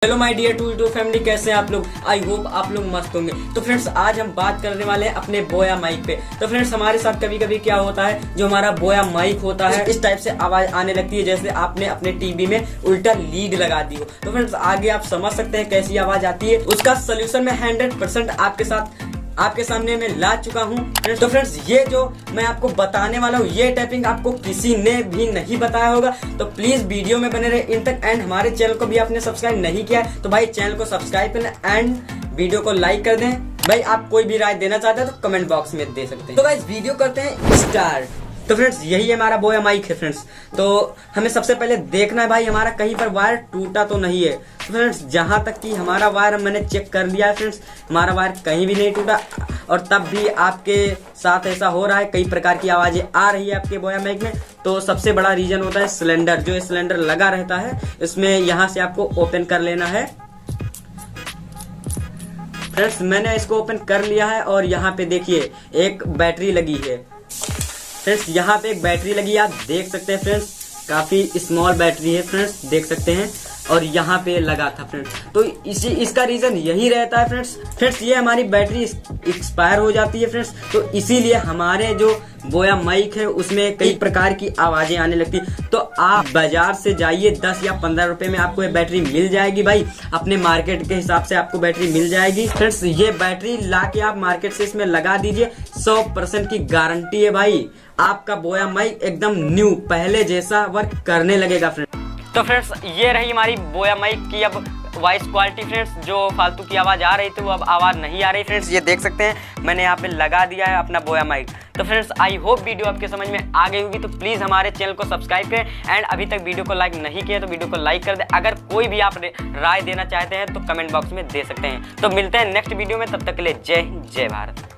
Hello my dear to family, कैसे हैं आप लोग। आई होप आप लोग मस्त होंगे। तो फ्रेंड्स, आज हम बात करने वाले हैं अपने बोया माइक पे। तो फ्रेंड्स, हमारे साथ कभी कभी क्या होता है, जो हमारा बोया माइक होता है इस टाइप से आवाज आने लगती है जैसे आपने अपने टीवी में उल्टा लीड लगा दी हो। तो फ्रेंड्स, आगे आप समझ सकते हैं कैसी आवाज आती है। उसका सोल्यूशन मैं 100% आपके सामने मैं ला चुका हूँ। तो फ्रेंड्स, ये जो मैं आपको बताने वाला हूँ, ये टैपिंग आपको किसी ने भी नहीं बताया होगा। तो प्लीज वीडियो में बने रहे इन तक। एंड हमारे चैनल को भी आपने सब्सक्राइब नहीं किया है तो भाई चैनल को सब्सक्राइब करें एंड वीडियो को लाइक कर दें। भाई आप कोई भी राय देना चाहते हैं तो कमेंट बॉक्स में दे सकते हैं। तो भाई वीडियो करते हैं स्टार्ट। तो फ्रेंड्स, यही हमारा बोया माइक है फ्रेंड्स। तो हमें सबसे पहले देखना है भाई हमारा कहीं पर वायर टूटा तो नहीं है। तो फ्रेंड्स, जहां तक कि हमारा वायर मैंने चेक कर लिया है फ्रेंड्स, हमारा वायर कहीं भी नहीं टूटा। और तब भी आपके साथ ऐसा हो रहा है, कई प्रकार की आवाजें आ रही है आपके बोया माइक में। तो सबसे बड़ा रीजन होता है सिलेंडर, जो सिलेंडर लगा रहता है इसमें यहाँ से आपको ओपन कर लेना है। फ्रेंड्स, मैंने इसको ओपन कर लिया है और यहाँ पे देखिए एक बैटरी लगी है। फ्रेंड्स, यहाँ पे एक बैटरी लगी है, आप देख सकते हैं फ्रेंड्स, काफी स्मॉल बैटरी है फ्रेंड्स, देख सकते हैं। और यहाँ पे लगा था फ्रेंड्स। तो इसका रीजन यही रहता है फ्रेंड्स, ये हमारी बैटरी एक्सपायर हो जाती है फ्रेंड्स। तो इसीलिए हमारे जो बोया माइक है उसमें कई प्रकार की आवाजें आने लगती है। तो आप बाजार से जाइए, 10 या 15 रुपए में आपको ये बैटरी मिल जाएगी भाई। अपने मार्केट के हिसाब से आपको बैटरी मिल जाएगी फ्रेंड्स। ये बैटरी ला के आप मार्केट से इसमें लगा दीजिए, 100% की गारंटी है भाई। आपका बोया माइक एकदम न्यू पहले जैसा वर्क करने लगेगा फ्रेंड्स। तो फ्रेंड्स, ये रही हमारी बोया माइक की अब वॉइस क्वालिटी फ्रेंड्स। जो फालतू की आवाज आ रही थी वो अब आवाज नहीं आ रही फ्रेंड्स। ये देख सकते हैं मैंने यहाँ पे लगा दिया है अपना बोया माइक। तो फ्रेंड्स, आई होप वीडियो आपके समझ में आ गई होगी। तो प्लीज हमारे चैनल को सब्सक्राइब करें एंड अभी तक वीडियो को लाइक नहीं किया तो वीडियो को लाइक कर दें। अगर कोई भी आप राय देना चाहते हैं तो कमेंट बॉक्स में दे सकते हैं। तो मिलते हैं नेक्स्ट वीडियो में, तब तक के लिए जय हिंद जय भारत।